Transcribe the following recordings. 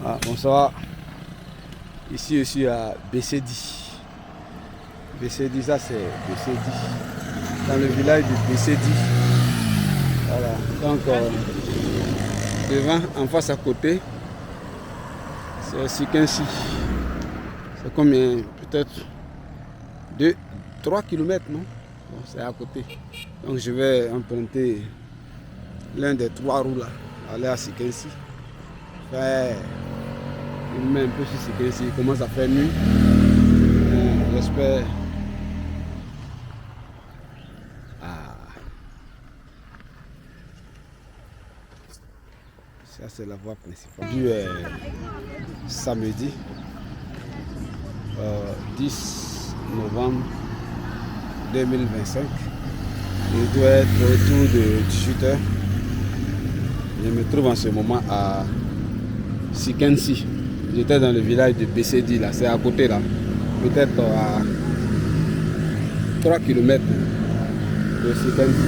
Ah, bonsoir. Ici je suis à Bessédi. Bessédi, ça c'est Bessédi. Dans le village de Bessédi. Voilà. Donc devant, en face à côté, c'est Sikensi. C'est combien? Peut-être 3 km, non? Bon, c'est à côté. Donc je vais emprunter l'un des 3 roues là, aller à Sikensi. Faire une main un peu sur Sikensi. Il commence à faire nuit. J'espère. Ça c'est la voie principale. Du samedi 10 novembre 2025. Il doit être autour de 18h. Je me trouve en ce moment à Sikensi. J'étais dans le village de Bessédi là, c'est à côté là. Peut-être à 3 km de Sikensi.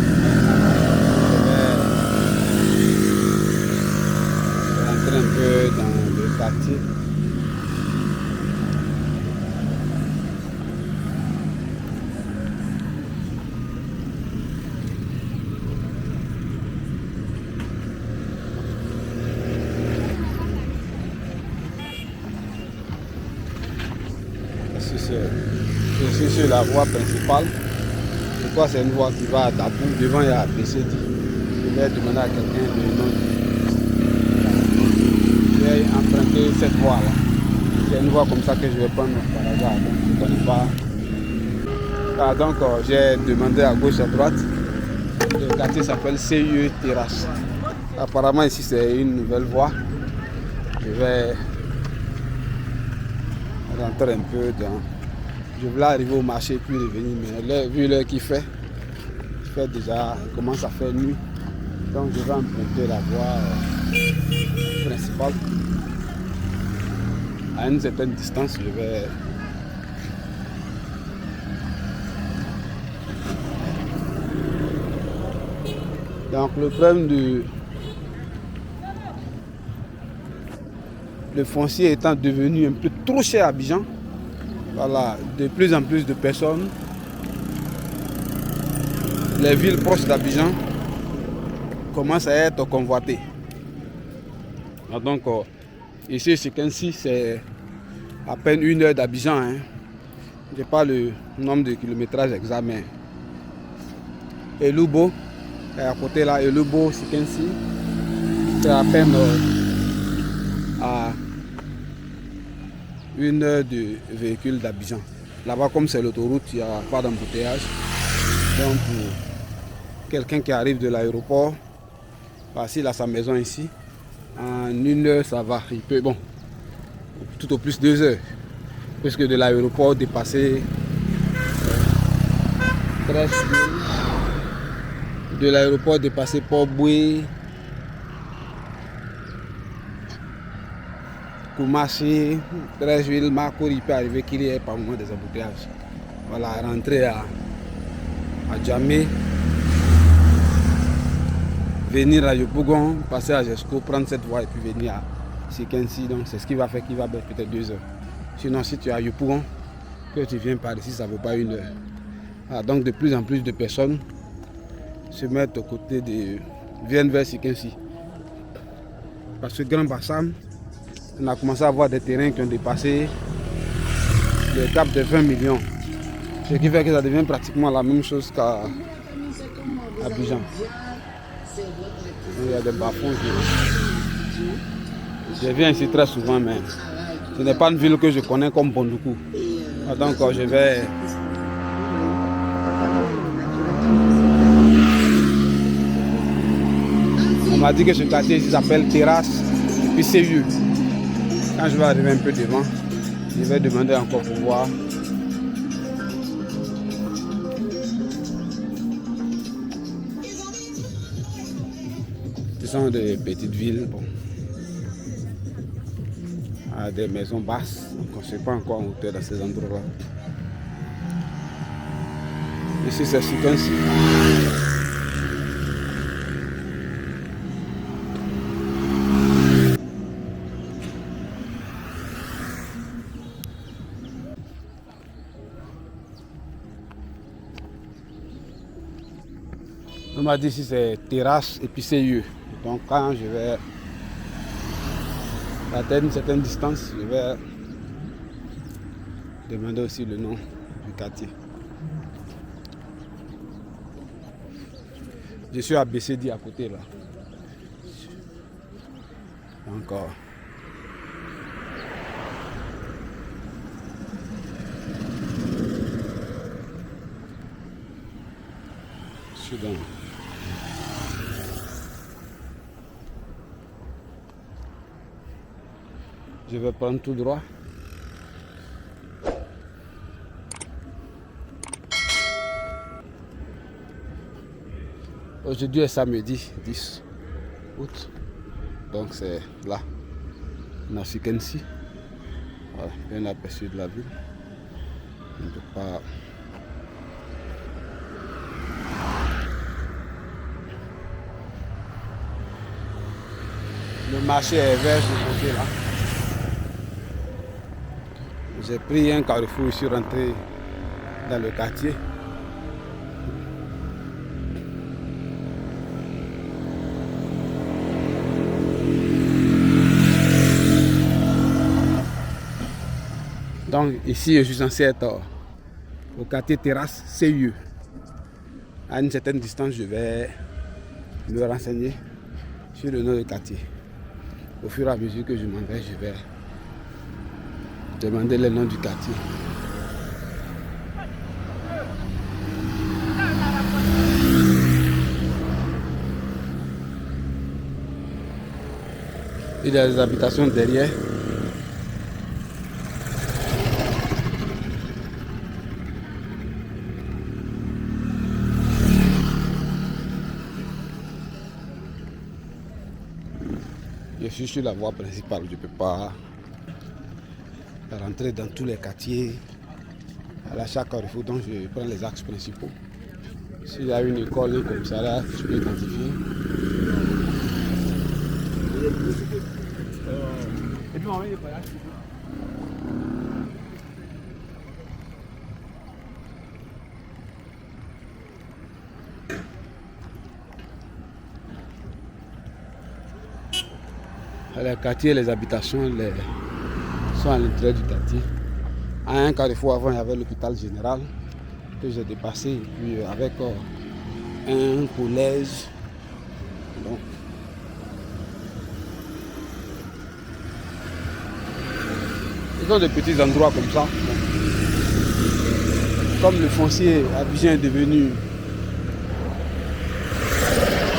Un peu dans le quartier. Je suis sur la voie principale. Je crois que c'est une voie qui va à Dabou. Devant il y a Bessédi. Je vais demander à quelqu'un de nom. J'ai emprunté cette voie là. C'est une voie comme ça que je vais prendre par hasard. Donc je ne connais pas. Ah, donc j'ai demandé à gauche à droite. Le quartier s'appelle CIE Terrasse. Apparemment ici c'est une nouvelle voie. Je vais rentrer un peu dans. Je voulais arriver au marché puis revenir, mais vu l'heure qu'il fait déjà, il commence à faire nuit. Donc je vais emprunter la voie principale. À une certaine distance, je vais donc le problème du le foncier étant devenu un peu trop cher à Abidjan. Voilà, de plus en plus de personnes, les villes proches d'Abidjan commencent à être convoitées. Donc ici, Sikensi, c'est à peine 1 heure d'Abidjan. Hein. Je n'ai pas le nombre de kilométrages exact, mais Elubo est à côté là, Elubo, Sikensi, c'est à peine à 1 heure de véhicule d'Abidjan. Là-bas, comme c'est l'autoroute, il n'y a pas d'embouteillage. Donc, pour quelqu'un qui arrive de l'aéroport, s'il a sa maison ici, en 1 heure, ça va. Il peut, bon, tout au plus 2 heures. Puisque de l'aéroport, dépasser 13 000. De l'aéroport, dépasser Port-Boué, Koumachi, 13 000, Marco, il peut arriver qu'il y ait par moment des embouteillages. Voilà, rentrer à Djamé, venir à Yopougon, passer à Jesco, prendre cette voie et puis venir à Sikensi. Donc c'est ce qui va faire qu'il va mettre peut-être 2 heures. Sinon, si tu es à Yopougon, que tu viens par ici, ça ne vaut pas 1 heure. Voilà, donc de plus en plus de personnes se mettent aux côtés viennent vers Sikensi. Parce que Grand Bassam, on a commencé à avoir des terrains qui ont dépassé le cap de 20 millions. Ce qui fait que ça devient pratiquement la même chose qu'à Abidjan. Il y a des bas-fonds. Je viens ici très souvent, mais ce n'est pas une ville que je connais comme Bondoukou. Donc je vais. On m'a dit que ce quartier ici s'appelle Terrasse et puis c'est vieux. Quand je vais arriver un peu devant, je vais demander encore pour voir. Ce sont des petites villes, bon, à des maisons basses, donc on ne sait pas encore en hauteur dans ces endroits-là. Ici c'est Sikensi. m'a dit si c'est terrasse et puis CIE. Donc quand je vais atteindre une certaine distance, je vais demander aussi le nom du quartier. Je suis à BCD à côté là. Encore. Je suis dans. Je vais prendre tout droit. Aujourd'hui est samedi 10 août. Donc c'est là, on a Sikensi. Voilà, bien aperçu de la ville. On ne peut pas. Le marché est vert de ce côté là. J'ai pris un carrefour, je suis rentré dans le quartier. Donc ici je suis censé être au quartier terrasse CIE. À une certaine distance, je vais me renseigner sur le nom du quartier. Au fur et à mesure que je m'en vais, je vais demander le nom du quartier. Il y a des habitations derrière. Je suis sur la voie principale, je ne peux pas rentrer dans tous les quartiers à chaque carrefour, donc je prends les axes principaux. S'il y a une école, un commissariat, je peux identifier. Les quartiers, les habitations sont à l'intérieur du quartier. À un carrefour avant, il y avait l'hôpital général que j'ai dépassé, et puis avec un collège. Donc, ils ont des petits endroits comme ça. Comme le foncier Abidjan est devenu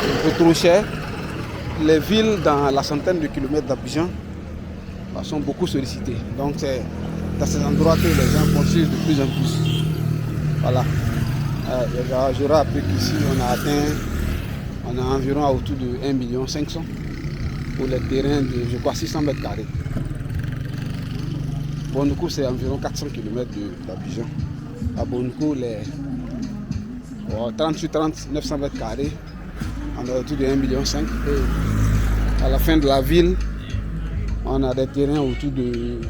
un peu trop cher, les villes dans la centaine de kilomètres d'Abidjan sont beaucoup sollicitées. Donc c'est dans ces endroits que les gens construisent de plus en plus. Voilà. J'aurais appris qu'ici on a environ autour de 1,5 million pour les terrains de, je crois, 600 mètres carrés. Bonoukou, c'est environ 400 km d'Abidjan. À Bonoukou, les 30 sur 30, 900 mètres carrés, on a autour de 1,5 million. Et à la fin de la ville, on a des terrains autour de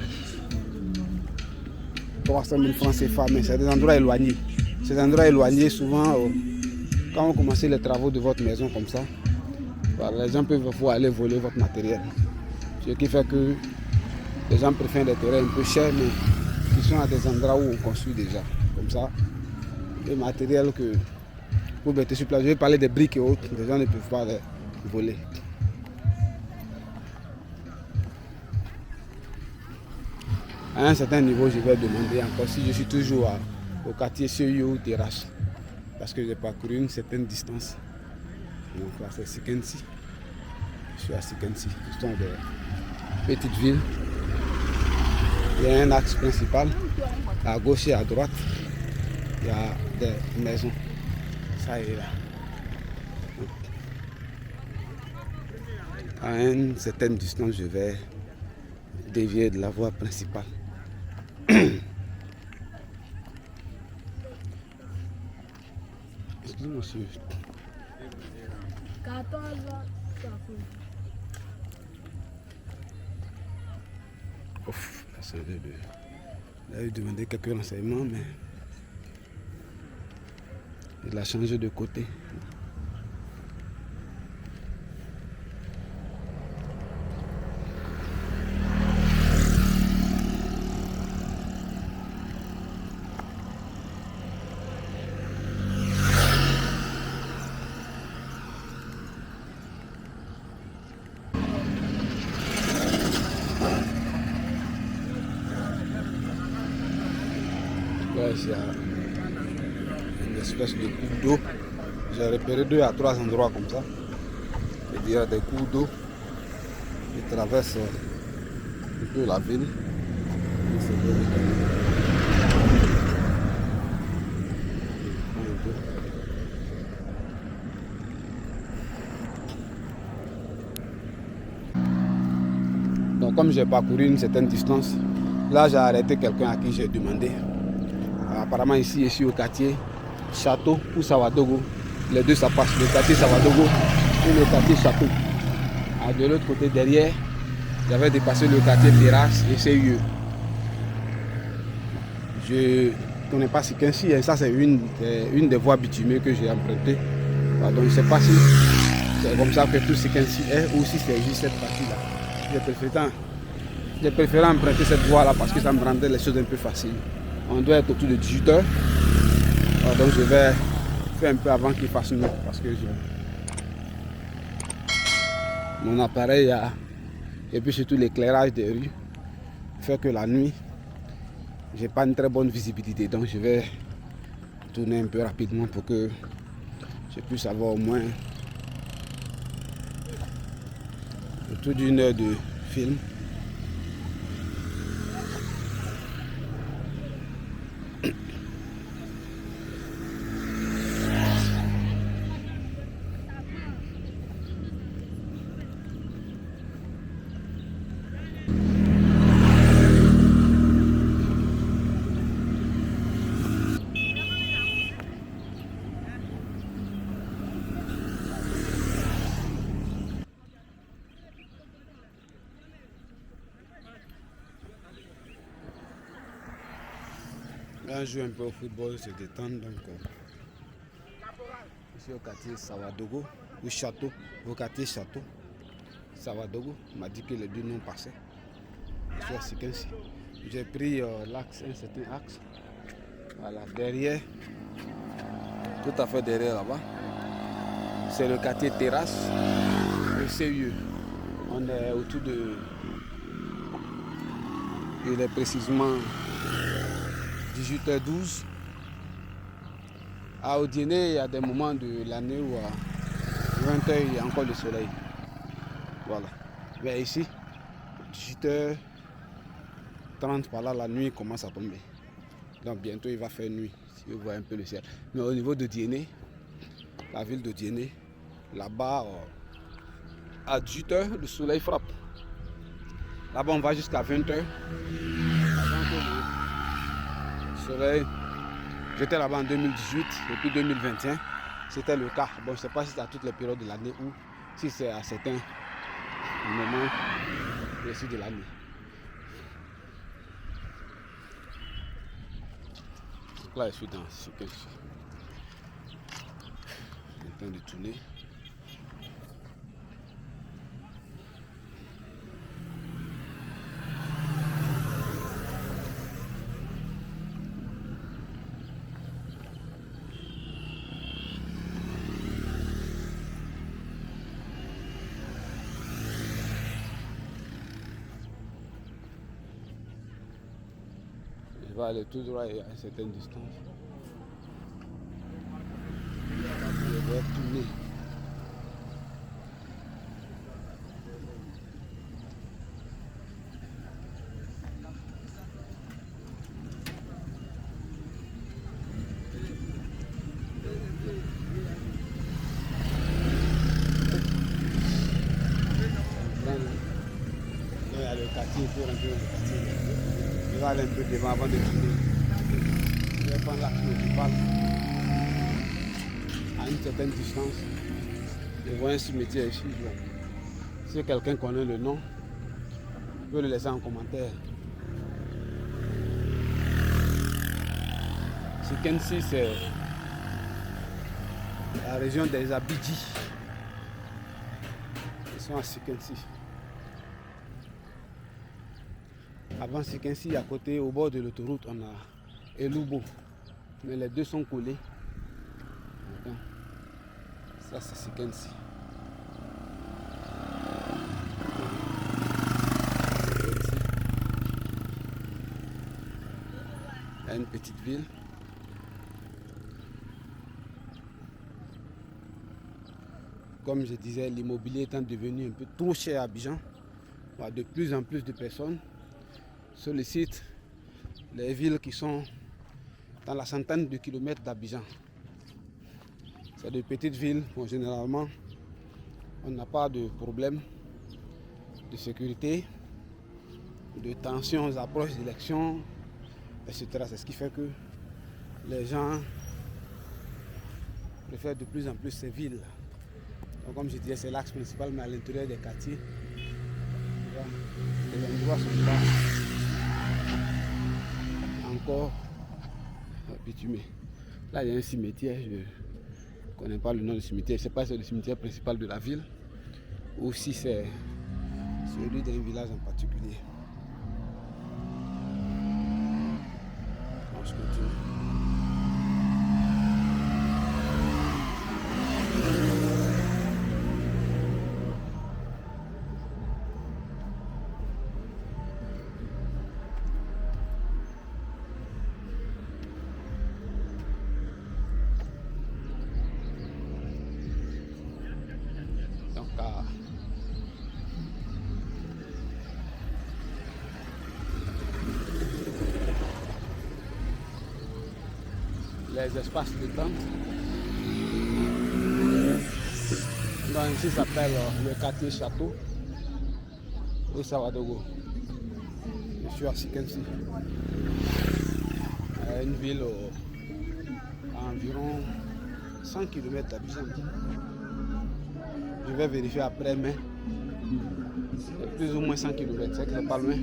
300 000 francs CFA, mais c'est des endroits éloignés. Ces endroits éloignés, souvent, quand vous commencez les travaux de votre maison comme ça, voilà, les gens peuvent vous aller voler votre matériel. Ce qui fait que les gens préfèrent des terrains un peu chers, mais qui sont à des endroits où on construit déjà. Comme ça, le matériel que vous mettez sur place, je vais parler des briques et autres, les gens ne peuvent pas les voler. À un certain niveau, je vais demander encore si je suis toujours au quartier CIE ou terrasse, parce que j'ai parcouru une certaine distance. Donc là, c'est Sikensi. Je suis à Sikensi. Ce sont des petites villes. Il y a un axe principal. À gauche et à droite, il y a des maisons. Ça et là. À une certaine distance, je vais dévier de la voie principale. Excusez-moi, monsieur. Ouf, il a eu demandé quelques renseignements, mais il a changé de côté. il y a une espèce de cours d'eau. J'ai repéré 2 à 3 endroits comme ça. Il y a des cours d'eau qui traversent un peu la ville. Donc comme j'ai parcouru une certaine distance, là j'ai arrêté quelqu'un à qui j'ai demandé. Apparemment ici je suis au quartier Château ou Sawadogo. Les deux ça passe, le quartier Sawadogo et le quartier Château. De l'autre côté derrière, j'avais dépassé le quartier Terrasse et CIE. Je ne connais pas Sikensi, ça c'est une des voies bitumées que j'ai empruntées. Donc je ne sais pas si c'est comme ça que tout Sikensi est ou si c'est juste cette partie-là. J'ai préféré emprunter cette voie-là parce que ça me rendait les choses un peu faciles. On doit être autour de 18 h. Donc je vais faire un peu avant qu'il fasse nuit parce que mon appareil et puis surtout l'éclairage des rues fait que la nuit j'ai pas une très bonne visibilité. Donc je vais tourner un peu rapidement pour que je puisse avoir au moins autour d'1 heure de film. Là, je joue un peu au football, se détendre. Donc, ici au quartier Sawadogo, ou Château, au quartier Château, Sawadogo, on m'a dit que les deux noms passaient. Je suis à Sikensi. J'ai pris l'axe, un certain axe. Voilà, derrière, tout à fait derrière là-bas, c'est le quartier Terrasse, le CIE. On est autour de. Il est précisément 18h12. À Odiéné, il y a des moments de l'année où à 20h, il y a encore le soleil. Voilà. Mais ici, 18h30 par là, la nuit commence à tomber. Donc bientôt, il va faire nuit, si vous voyez un peu le ciel. Mais au niveau d'Odiéné, la ville d'Odiéné, là-bas, à 18h, le soleil frappe. Là-bas, on va jusqu'à 20h. Le soleil. J'étais là-bas en 2018 et puis 2021, c'était le cas. Bon, je ne sais pas si c'est à toutes les périodes de l'année ou si c'est à certains moments précis de l'année. Donc là, je suis dans ce que je suis en train de tourner. Je vais aller tout droit à une certaine distance. Je vais tourner. Il y a le quartier pour rentrer dans le quartier. Je vais aller un peu devant avant de tourner. Je vais prendre l'axe principal à une certaine distance. Je vois un cimetière ici. Si quelqu'un connaît le nom, il peut le laisser en commentaire. Sikensi, c'est la région des Abidji. Ils sont à Sikensi. Avant Sikensi, à côté, au bord de l'autoroute, on a Elubo. Mais les deux sont collés. Ça, c'est Sikensi. Il y a une petite ville. comme je disais, l'immobilier étant devenu un peu trop cher à Abidjan, de plus en plus de personnes sollicitent les villes qui sont dans la centaine de kilomètres d'Abidjan. C'est de petites villes où généralement on n'a pas de problème de sécurité, de tensions aux approches d'élections, etc. C'est ce qui fait que les gens préfèrent de plus en plus ces villes. Donc, comme je disais, c'est l'axe principal, mais à l'intérieur des quartiers, les endroits sont pas encore bitumés. Là, il y a un cimetière, je ne connais pas le nom du cimetière, je ne sais pas si c'est le cimetière principal de la ville ou si c'est celui d'un village en particulier. Donc, je continue. Les espaces de tente. Donc ici ça s'appelle le quartier Château au Savadogo. Je suis à Sikensi, une ville à environ 100 km d'Abidjan. Je vais vérifier après, mais c'est plus ou moins 100 km, c'est que c'est pas loin.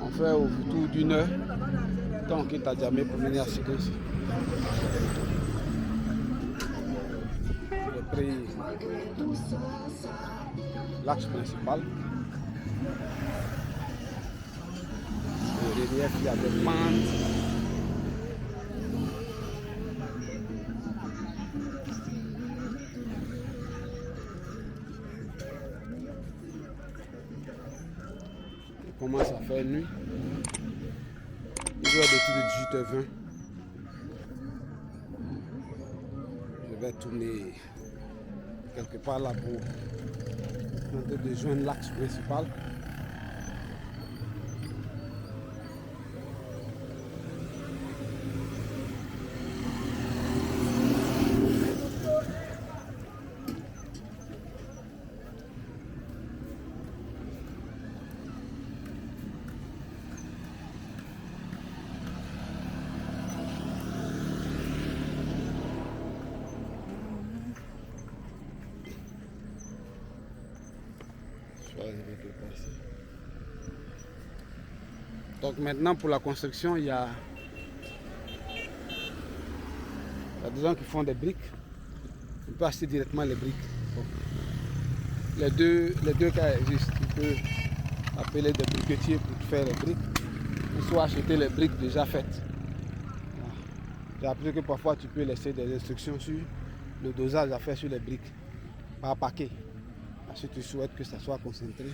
On fait autour d'une heure quand on quitte Adjamé pour venir à Sikensi. J'ai pris l'axe principal. Le relief, il y a des pentes. Il commence à faire nuit. Il doit être autour de 18h20. Je vais tourner quelque part là pour tenter de joindre l'axe principal. Donc maintenant pour la construction, il y a des gens qui font des briques. On peut acheter directement les briques. Donc, les deux cas existent. Tu peux appeler des briquetiers pour faire les briques, ou soit acheter les briques déjà faites. J'ai appris que parfois tu peux laisser des instructions sur le dosage à faire sur les briques par paquet. Si tu souhaites que ça soit concentré.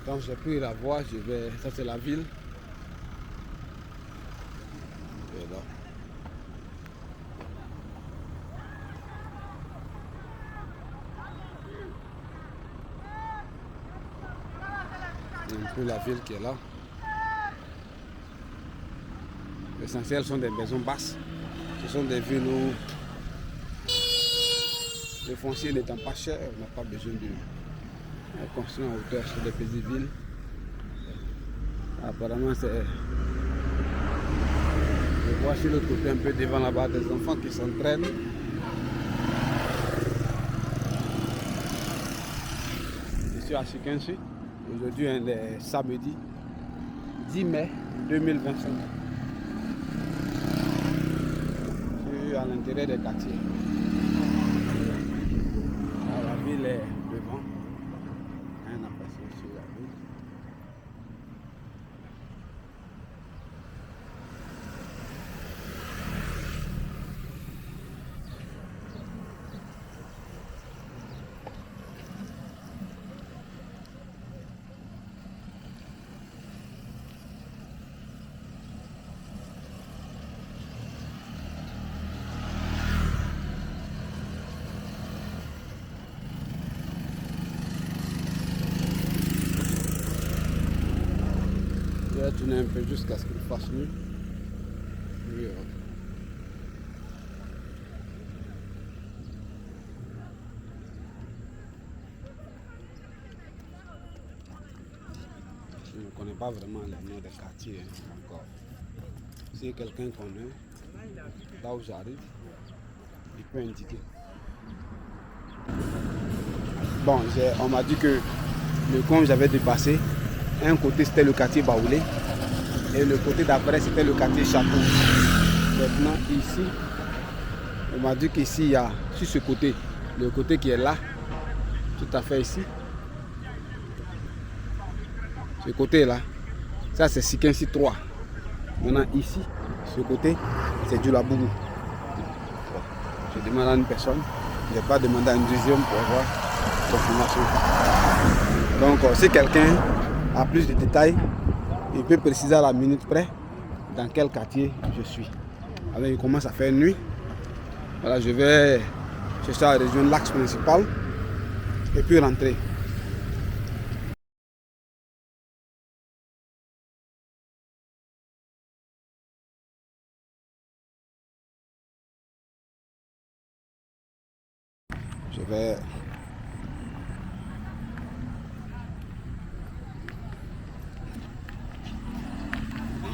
Donc j'ai pris la voie, ça c'est la ville. Et là. Il y a un peu la ville qui est là. L'essentiel sont des maisons basses. Ce sont des villes où le foncier n'étant pas cher, on n'a pas besoin de construire en hauteur sur des petites villes. Apparemment c'est... Je vois sur l'autre côté un peu devant là-bas des enfants qui s'entraînent. Je suis à Sikensi. Aujourd'hui on est samedi 10 mai 2025. Je suis à l'intérieur des quartiers. La ville est devant. Rien à passer sur la ville. Je vais tourner un peu jusqu'à ce qu'il fasse nuit. Oui, je ne connais pas vraiment les noms des quartiers encore. Si quelqu'un connaît, là où j'arrive, il peut indiquer. Bon, on m'a dit que le coin où j'avais dépassé, un côté c'était le quartier Baoulé et le côté d'après c'était le quartier Château. Maintenant ici, on m'a dit qu'ici il y a sur ce côté, le côté qui est là, tout à fait ici. Ce côté là, ça c'est Sikensi 3. Maintenant ici, ce côté, c'est du Labougou. Je demande à une personne, je n'ai pas demandé à une deuxième pour avoir confirmation. Donc si quelqu'un a plus de détails, il peut préciser à la minute près dans quel quartier je suis. Alors il commence à faire nuit. Voilà, je vais chercher à rejoindre l'axe principal et puis rentrer. Je vais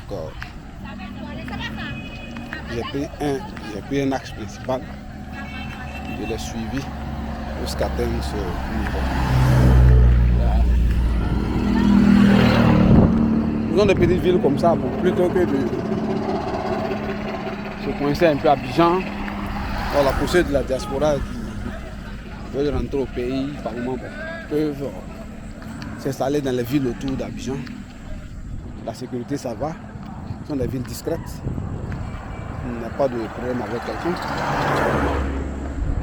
encore. J'ai pris un axe principal. Je l'ai suivi jusqu'à atteindre ce niveau. Dans des petites villes comme ça, plutôt que de se coincer un peu à Abidjan, la poussée de la diaspora qui veulent rentrer au pays, par moment, peuvent s'installer dans les villes autour d'Abidjan. La sécurité, ça va. Ce sont des villes discrètes. Il n'y a pas de problème avec quelqu'un.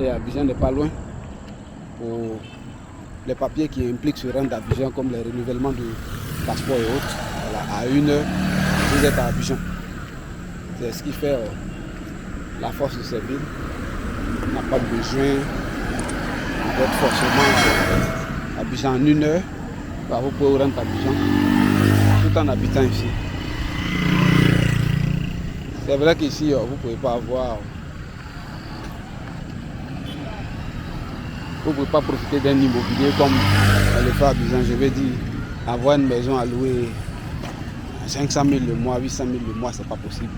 Et Abidjan n'est pas loin pour les papiers qui impliquent se rendre à Abidjan, comme les renouvellements de passeports et autres. Voilà, à 1 heure, vous êtes à Abidjan. C'est ce qui fait la force de ces villes. On n'a pas besoin d'être forcément à Abidjan en 1 heure. Vous pouvez vous rendre à Abidjan tout en habitant ici. C'est vrai qu'ici, vous ne pouvez pas avoir... Vous ne pouvez pas profiter d'un immobilier comme le fait à Abidjan. Je vais dire, avoir une maison à louer 500 000 le mois, 800 000 le mois, ce n'est pas possible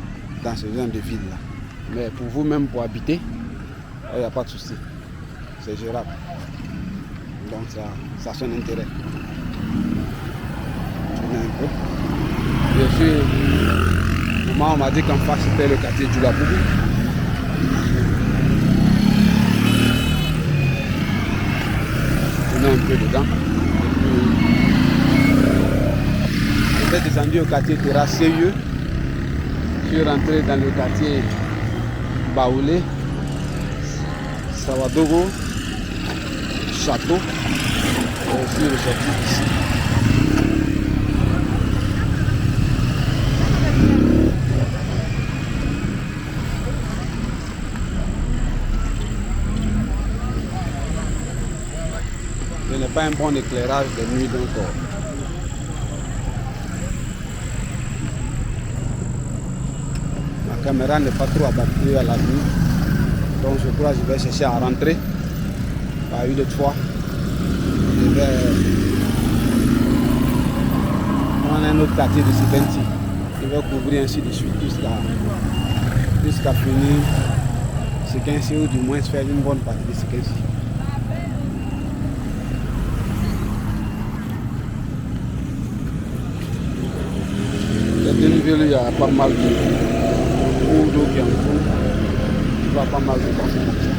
dans ce genre de ville-là. Mais pour vous-même, pour habiter, il n'y a pas de souci. C'est gérable. Donc ça a son intérêt. Tournez un peu. Bien sûr, on m'a dit qu'en face c'était le quartier du Labougou. Tournez un peu dedans. J'étais descendu au quartier Terrasse Sérieux. Je suis rentré dans le quartier Baoulé, Sawadogo, Château. Et je suis ressorti ici. Je n'ai pas un bon éclairage de nuit donc. La caméra n'est pas trop adaptée à la nuit. Donc je crois que je vais chercher à rentrer par une autre fois. Je vais prendre un autre quartier de Sikensi. Je vais couvrir ainsi de suite jusqu'à finir Sikensi ou du moins faire une bonne partie de Sikensi. Dans une ville, il y a pas mal de cours d'eau qui entourent. Il y a pas mal de personnes comme ça.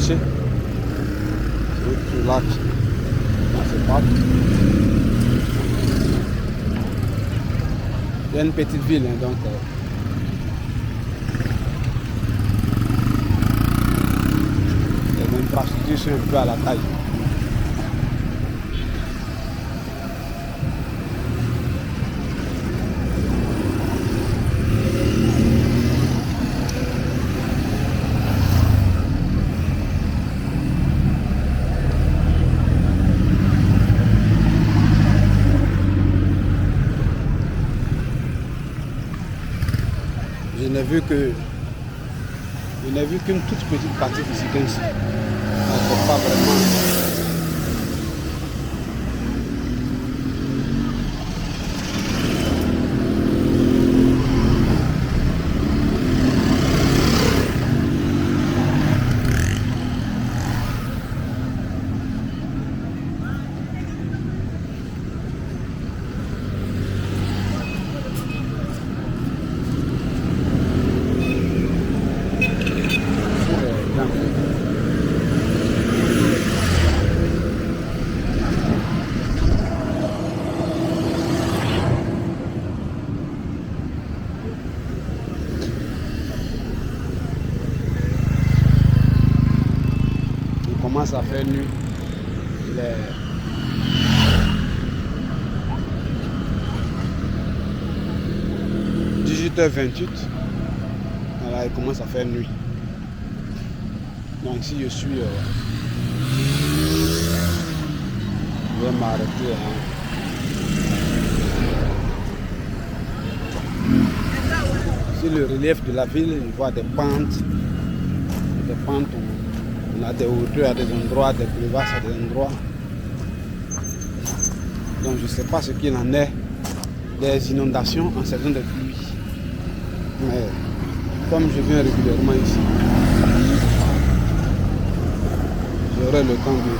caché. C'est tout lac. C'est pas. Il y a une petite ville, hein, donc les infrastructures sont un peu à la taille. Je n'ai vu qu'une toute petite partie de Sikensi. Donc pas vraiment. Commence à faire nuit. Il est 18h28. Voilà, il commence à faire nuit. Donc si je suis je vais m'arrêter. Sur le relief de la ville, je vois des pentes. Des pentes où on a des hauteurs à des endroits, des crevasses à des endroits. Donc je ne sais pas ce qu'il en est des inondations en saison de pluie. Mais comme je viens régulièrement ici, j'aurai le temps de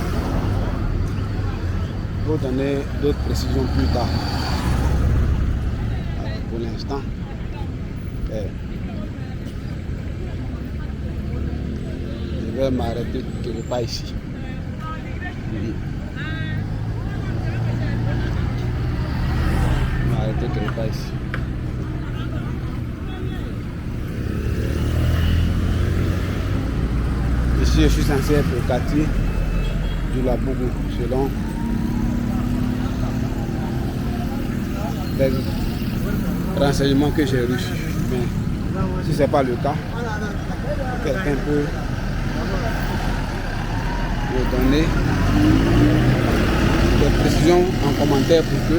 vous donner d'autres précisions plus tard. Pour l'instant, je vais m'arrêter quelque part ici. M'arrêter quelque part ici. Ici, je suis censé être au quartier du Labougou, selon les renseignements que j'ai reçus. Mais si ce n'est pas le cas, quelqu'un peut me donner des précisions en commentaire pour que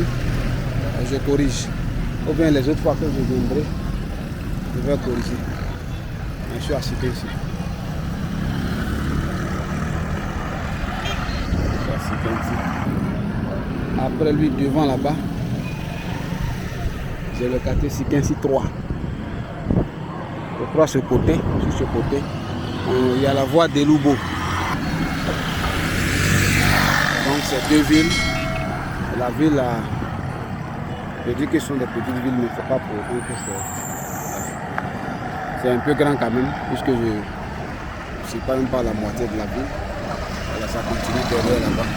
je corrige. Ou bien les autres fois que je viendrai, je vais corriger. Je suis assis ici. Après lui, devant là-bas, j'ai le quartier Sikensi 3. Je crois ce côté, sur ce côté, il y a la voie des Loubo. Donc c'est deux villes. La ville, je dis que ce sont des petites villes, mais il ne faut pas pour autant que c'est un peu grand quand même, puisque je ne suis pas même pas la moitié de la ville. Voilà, ça continue derrière là-bas.